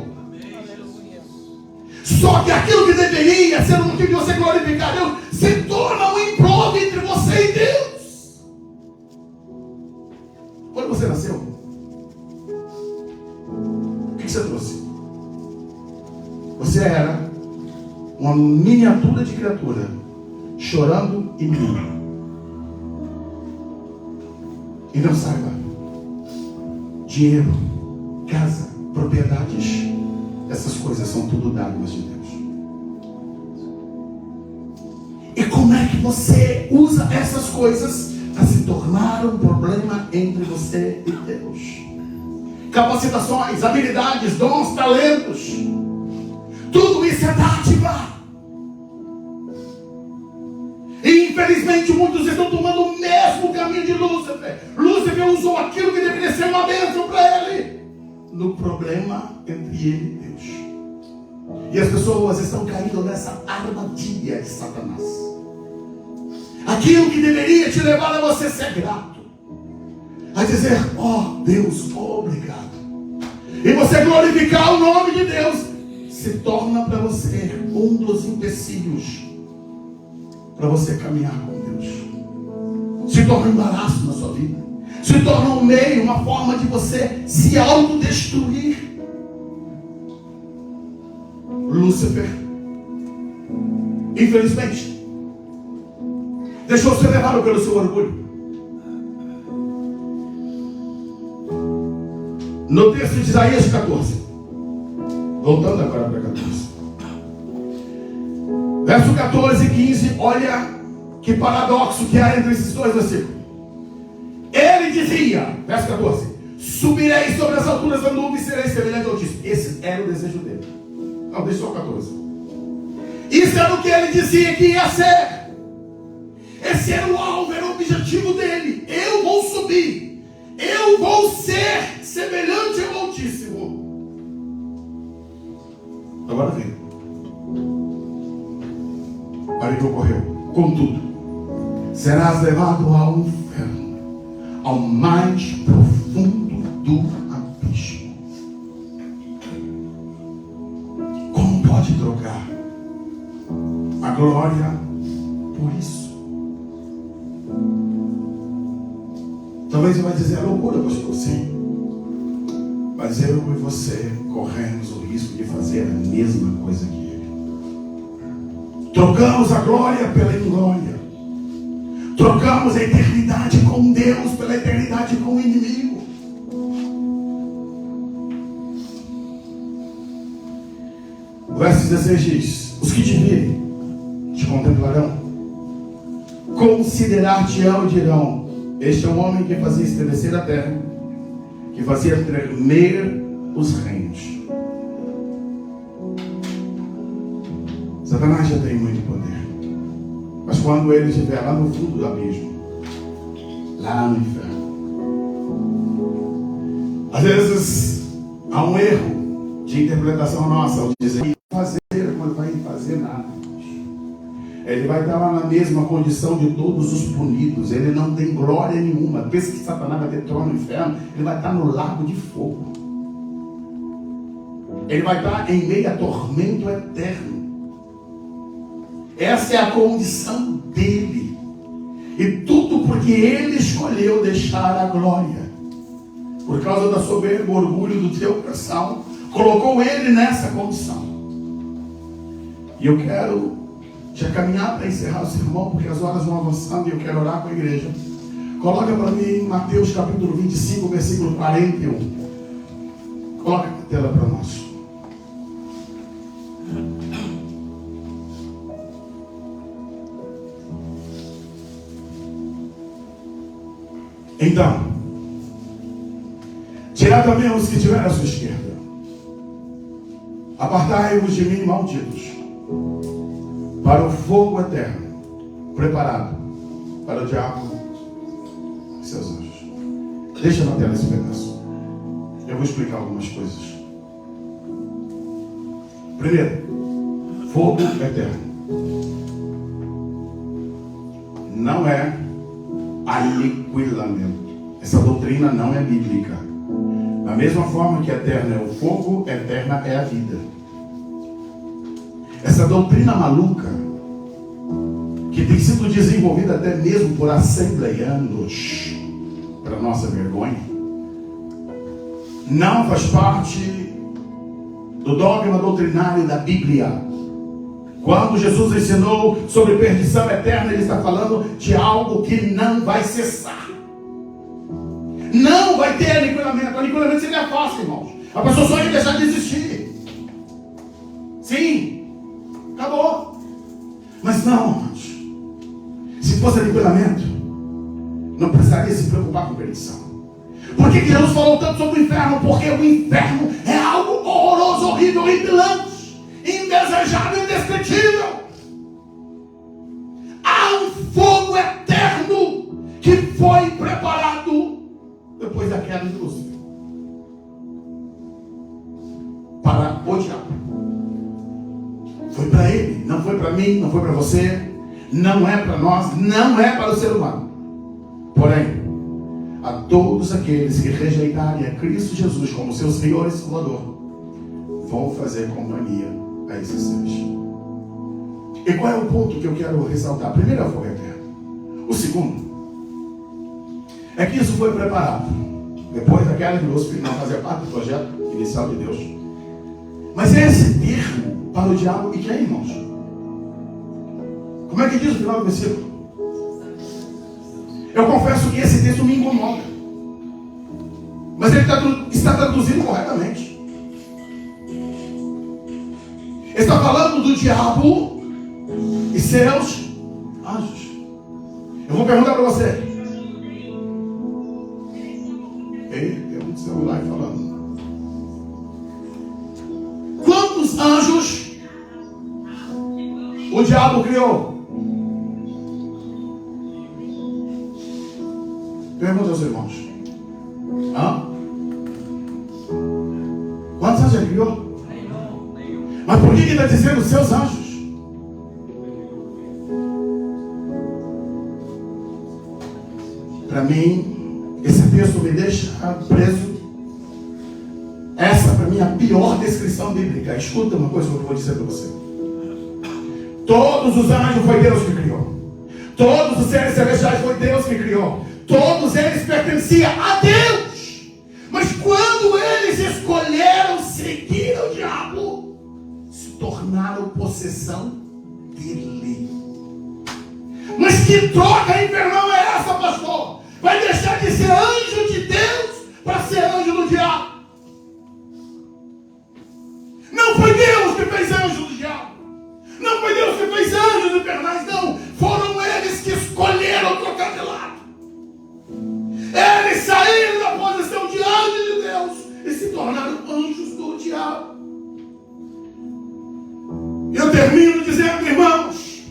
[SPEAKER 1] Só que aquilo que deveria ser um motivo de você glorificar Deus, se torna um improvo entre você e Deus. Quando você nasceu, o que você trouxe? Você era uma miniatura de criatura, chorando e mimando. Então saiba, dinheiro, casa, propriedades, essas coisas são tudo dádivas de Deus. que você usa essas coisas para se tornar um problema entre você e Deus. Capacitações, habilidades, dons, talentos, tudo isso é dádiva. E infelizmente muitos estão tomando o mesmo caminho de Lúcifer. Lúcifer usou aquilo que deveria ser uma bênção para ele no problema entre ele e Deus. E as pessoas estão caindo nessa armadilha de Satanás. Aquilo que deveria te levar a você ser grato, a dizer, ó Deus, obrigado, e você glorificar o nome de Deus, se torna para você um dos empecilhos para você caminhar com Deus. Se torna um embaraço na sua vida, se torna um meio, uma forma de você se autodestruir. Lúcifer, infelizmente, deixou ser levado pelo seu orgulho. No texto de Isaías 14, voltando agora para 14, verso 14 e 15, olha que paradoxo que há entre esses dois versículos. Ele dizia, verso 14, subirei sobre as alturas da nuvem e serei semelhante ao Altíssimo. Esse era o desejo dele. Não, deixa só 14. Isso era o que ele dizia que ia ser. Esse era o alvo, era o objetivo dele. Eu vou subir, eu vou ser semelhante ao Altíssimo. Agora vem. Para que ocorreu. Contudo, serás levado ao inferno, ao mais profundo do abismo. Como pode trocar a glória por isso? Talvez você vai dizer, é loucura, pastor. Sim. Mas eu e você corremos o risco de fazer a mesma coisa que ele. Trocamos a glória pela inglória. Trocamos a eternidade com Deus pela eternidade com o inimigo. O verso 16 diz, os que te virem te contemplarão, considerar-te-ão e dirão, este é o homem que fazia estremecer a terra, que fazia tremer os reinos. Satanás já tem muito poder. Mas quando ele estiver lá no fundo do abismo, lá no inferno, às vezes há um erro de interpretação nossa ao dizer que fazer, mas vai fazer nada. Ele vai estar lá na mesma condição de todos os punidos. Ele não tem glória nenhuma. Pensa que Satanás vai ter trono no inferno. Ele vai estar no lago de fogo. Ele vai estar em meio a tormento eterno. Essa é a condição dele. E tudo porque ele escolheu deixar a glória. Por causa da soberba, orgulho do teu coração, colocou ele nessa condição. E eu quero já caminhar para encerrar o sermão, porque as horas vão avançando e eu quero orar com a igreja. Coloca para mim Mateus capítulo 25, versículo 41. Coloca na tela para nós. Então, tirai também os que estiverem à sua esquerda. Apartai-vos de mim, malditos, para o fogo eterno, preparado para o diabo e seus anjos. Deixa na tela esse pedaço. Eu vou explicar algumas coisas. Primeiro, fogo eterno. Não é aniquilamento. Essa doutrina não é bíblica. Da mesma forma que eterno é o fogo, eterna é a vida. Essa doutrina maluca, que tem sido desenvolvida até mesmo por assembleianos, para nossa vergonha, não faz parte do dogma doutrinário da Bíblia. Quando Jesus ensinou sobre perdição eterna, ele está falando de algo que não vai cessar. Não vai ter aniquilamento. Aniquilamento seria fácil, irmãos. A pessoa só ia deixar de existir. Sim, acabou. Mas não, irmãos. fosse aniquilamento, não precisaria se preocupar com perdição. Por que Jesus falou tanto sobre o inferno? Porque o inferno é algo horroroso, horrível, horripilante, indesejável, indescritível. Há um fogo eterno que foi preparado depois da queda de Lúcifer para o diabo. Foi para ele, não foi para mim, não foi para você, não é para nós, não é para o ser humano. Porém, a todos aqueles que rejeitarem a Cristo Jesus como seu Senhor e Salvador, vão fazer companhia a esses seres. E qual é o ponto que eu quero ressaltar? Primeiro é o fogo eterno. O segundo é que isso foi preparado depois da queda de Lúcifer, não fazia parte do projeto inicial de Deus. Mas esse termo para o diabo e quem, irmãos? Como é que diz o final do versículo? Eu confesso que esse texto me incomoda, mas ele está traduzido corretamente. Ele está falando do diabo e seus anjos. Eu vou perguntar para você. Ei, tem um celular falando. Quantos anjos o diabo criou? Pergunta aos irmãos. Quantos anjos ele criou? Mas por que ele está dizendo seus anjos? Para mim, esse texto me deixa preso. Essa para mim é a pior descrição bíblica. Escuta uma coisa que eu vou dizer para você. Todos os anjos foi Deus que criou. Todos os seres celestiais foi Deus que criou. Todos eles pertenciam a Deus. Mas quando eles escolheram seguir o diabo, se tornaram possessão dele. Mas que troca infernal é essa, pastor? Vai deixar de ser anjo de Deus para ser anjo do diabo? Não foi Deus que fez anjo do diabo. Não foi Deus que fez anjos infernais, não. Foram eles que escolheram trocar de lado. Eles saíram da posição de anjo de Deus e se tornaram anjos do diabo. Eu termino dizendo, irmãos,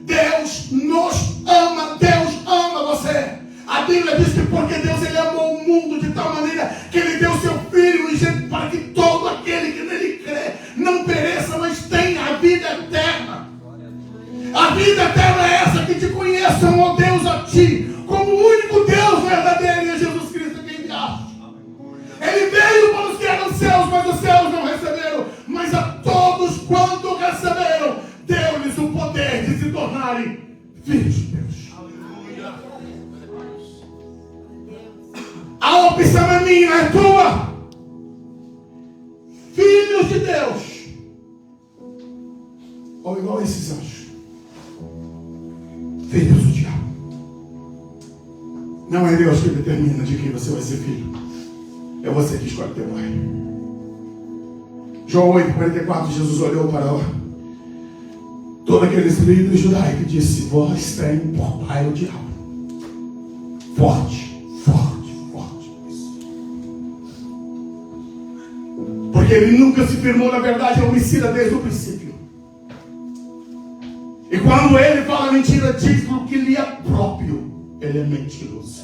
[SPEAKER 1] Deus nos ama, Deus ama você. A Bíblia diz que porque Deus ele amou o mundo de tal maneira que ele deu seu Filho unigênito para que todo aquele que nele crê não pereça, mas tenha a vida eterna. A vida eterna é essa, que te conheçam, ó Deus, a ti, como o único Deus verdadeiro, e é Jesus Cristo que enviaste. Ele veio para os que eram céus, mas os céus não receberam. Mas a todos quanto receberam, deu-lhes o poder de se tornarem filhos de Deus. A opção é minha, é tua. Filhos de Deus, ou igual a esses anjos, filhos do diabo. Não é Deus que determina de quem você vai ser filho. É você que escolhe teu pai. João 8:44, Jesus olhou para todos aqueles líderes judaicos e disse: vós têm por pai o diabo. Forte, forte, forte. Porque ele nunca se firmou na verdade, é homicida desde o princípio. E quando ele fala mentira, diz o que lhe é próprio. Ele é mentiroso.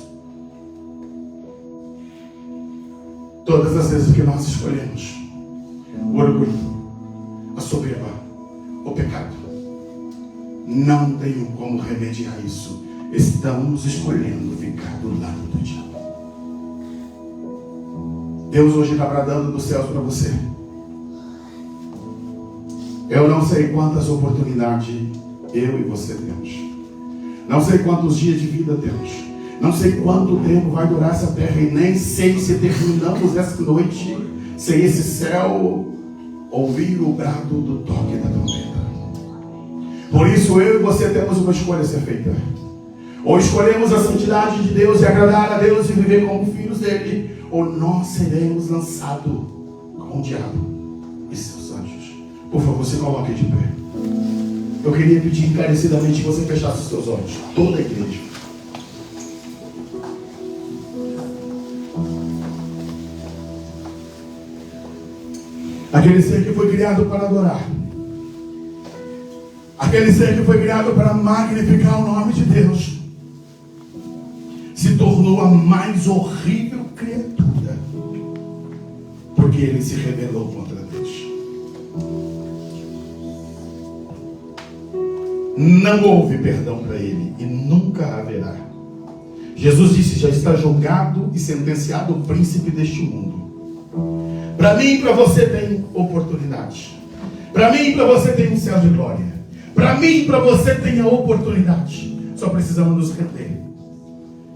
[SPEAKER 1] Todas as vezes que nós escolhemos o orgulho, a soberba, o pecado, não tenho como remediar isso. Estamos escolhendo ficar do lado do diabo. Deus hoje está bradando dos céus para você. Eu não sei quantas oportunidades eu e você temos. Não sei quantos dias de vida temos. Não sei quanto tempo vai durar essa terra. E nem sei se terminamos essa noite sem esse céu ouvir o brado do toque da trombeta. Por isso eu e você temos uma escolha a ser feita. Ou escolhemos a santidade de Deus e agradar a Deus e viver como filhos dele, ou nós seremos lançados com o diabo e seus anjos. Por favor, se coloque de pé. Eu queria pedir encarecidamente que você fechasse os seus olhos. Toda a igreja. Aquele ser que foi criado para adorar. Aquele ser que foi criado para magnificar o nome de Deus. Se tornou a mais horrível criatura. Porque ele se rebelou contra Deus. Não houve perdão para ele e nunca haverá. Jesus disse: já está julgado e sentenciado o príncipe deste mundo. Para mim e para você tem oportunidade. Para mim e para você tem um céu de glória. Para mim e para você tem a oportunidade. Só precisamos nos render.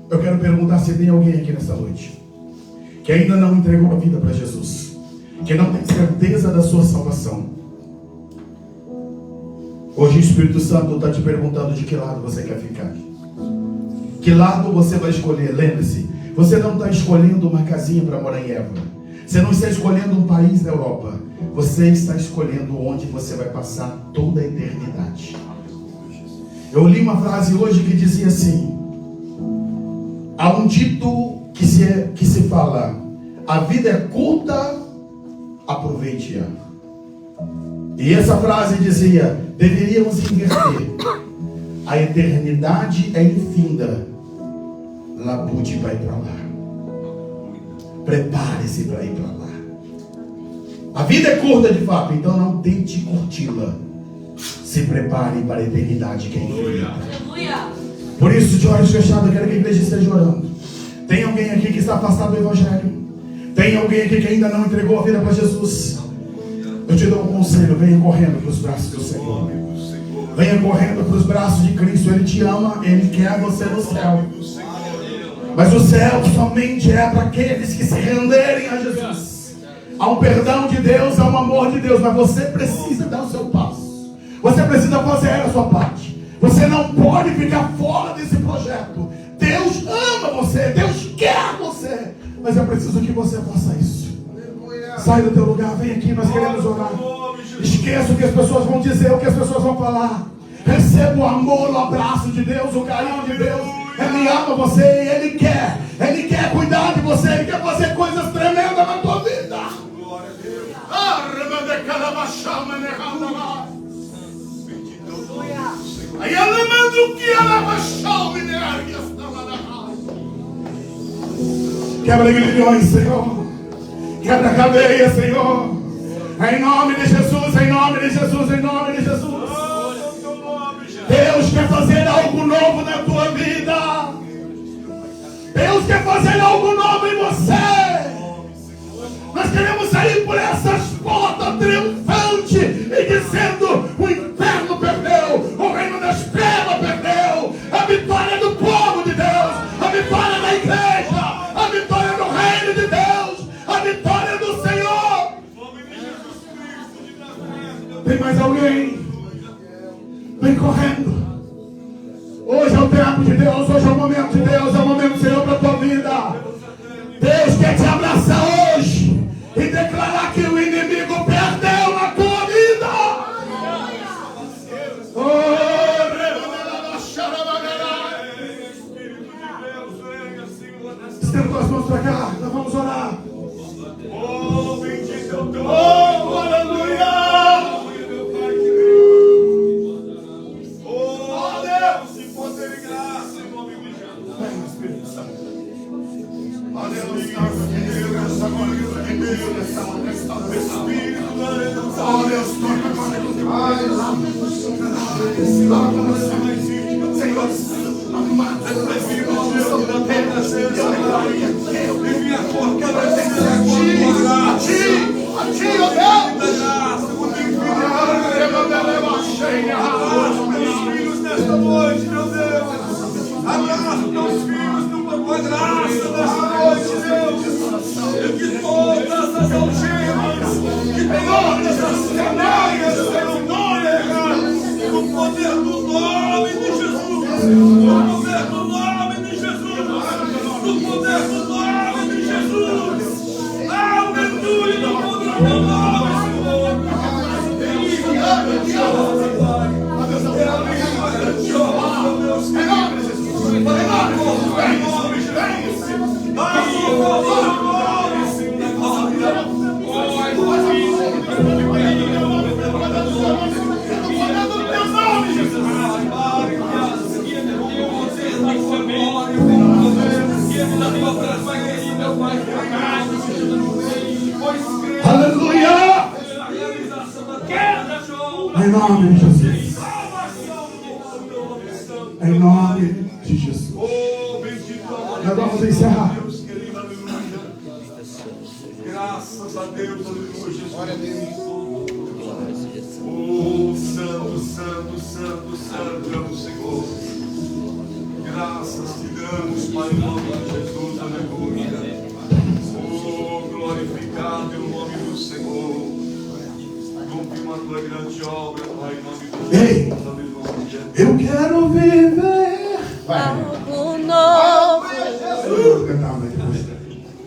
[SPEAKER 1] Eu quero perguntar se tem alguém aqui nessa noite que ainda não entregou a vida para Jesus, que não tem certeza da sua salvação. Hoje o Espírito Santo está te perguntando de que lado você quer ficar. Que lado você vai escolher? Lembre-se, você não está escolhendo uma casinha para morar em Évora. Você não está escolhendo um país da Europa. Você está escolhendo onde você vai passar toda a eternidade. Eu li uma frase hoje que dizia assim: há um dito que se fala: a vida é curta, aproveite-a. E essa frase dizia: deveríamos inverter. A eternidade é infinda. Labute vai para lá. Prepare-se para ir para lá. A vida é curta de fato, então não tente curti-la. Se prepare para a eternidade que é infinita. Por isso, de olhos fechados, eu quero que a igreja esteja orando. Tem alguém aqui que está afastado do Evangelho? Tem alguém aqui que ainda não entregou a vida para Jesus? Eu te dou um conselho: venha correndo para os braços do Senhor. Venha correndo para os braços de Cristo. Ele te ama, Ele quer você no céu. Mas o céu somente é para aqueles que se renderem a Jesus. Há um perdão de Deus, há um amor de Deus, mas você precisa dar o seu passo. Você precisa fazer a sua parte. Você não pode ficar fora desse projeto. Deus ama você, Deus quer você, mas é preciso que você faça isso. Sai do teu lugar, vem aqui, nós queremos orar. Esqueça o que as pessoas vão dizer, o que as pessoas vão falar. Receba o amor, o abraço de Deus, o carinho de Deus. Ele ama você e Ele quer cuidar de você, Ele quer fazer coisas tremendas na tua vida. Quebra grilhões, Senhor. Quebra a cadeia, Senhor. Em nome de Jesus, em nome de Jesus, em nome de Jesus. Deus quer fazer algo novo na tua vida. Deus quer fazer algo novo em você. Nós queremos sair por essas portas triunfante e dizendo: o inferno perdeu, o reino das trevas perdeu. A vitória do povo de Deus, a vitória da igreja, a vitória do reino de Deus, a vitória do Senhor. Tem mais alguém? Vem correndo. Hoje é o tempo de Deus, hoje é o momento de Deus, é o momento do Senhor para a tua vida. Deus quer te abraçar hoje e declarar que o inimigo perdeu na tua vida. Estenda tuas mãos para cá, nós vamos orar.
[SPEAKER 3] Oh, bendito é o teu nome.
[SPEAKER 1] Oh, aleluia.
[SPEAKER 3] Nesta noite, meu Deus, abraça teus filhos com a graça nesta noite, Deus, e que todas as algemas, que todas as canaias sejam nome, no poder do nome de Jesus, no poder do nome de Jesus, no poder do nome
[SPEAKER 1] Aleluia! Em nome de Jesus. Em nome de Jesus. Nós vamos encerrar.
[SPEAKER 3] Graças a Deus, aleluia, Jesus. Oh, santo, santo, santo, santo é o Senhor. Graças te damos, Pai, em nome de Jesus, aleluia. Oh, glorificado é o nome do Senhor. Cumpre uma tua grande obra, Pai, em nome do Jesus, aleluia.
[SPEAKER 1] Eu quero viver.
[SPEAKER 2] Algo novo.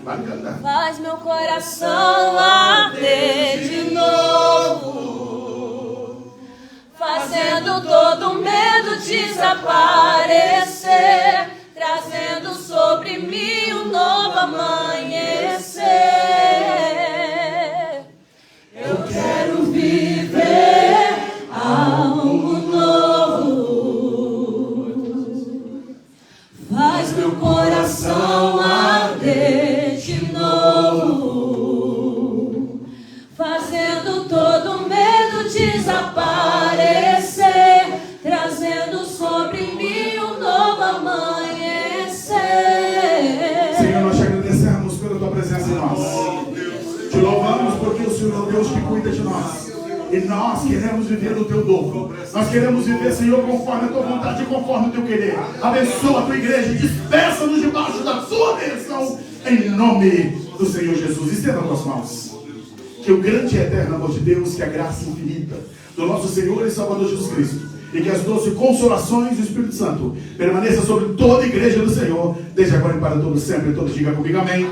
[SPEAKER 1] Vai cantar.
[SPEAKER 2] Faz meu coração arder de novo, fazendo todo medo desaparecer, trazendo sobre mim um novo amanhecer. Eu quero viver algo novo. Faz meu coração arder de novo, fazendo todo medo desaparecer, trazendo sobre mim um novo amanhecer.
[SPEAKER 1] Senhor, nós te agradecemos pela tua presença em nós. Te louvamos porque o Senhor é o Deus que cuida de nós. E nós queremos viver o teu dom. Nós queremos viver, Senhor, conforme a tua vontade e conforme o teu querer. Abençoa a tua igreja e dispersa-nos debaixo da sua bênção. Em nome do Senhor Jesus. Estenda as tuas mãos. Que o grande e eterno amor de Deus, que a graça infinita do nosso Senhor e Salvador Jesus Cristo, e que as doces consolações do Espírito Santo permaneça sobre toda a igreja do Senhor, desde agora e para todos sempre. Todos diga comigo amém.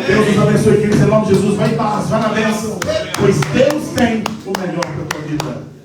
[SPEAKER 1] Deus nos abençoe, queridos, em nome de Jesus. Vai em paz, vai na bênção, pois Deus tem o melhor para a tua vida.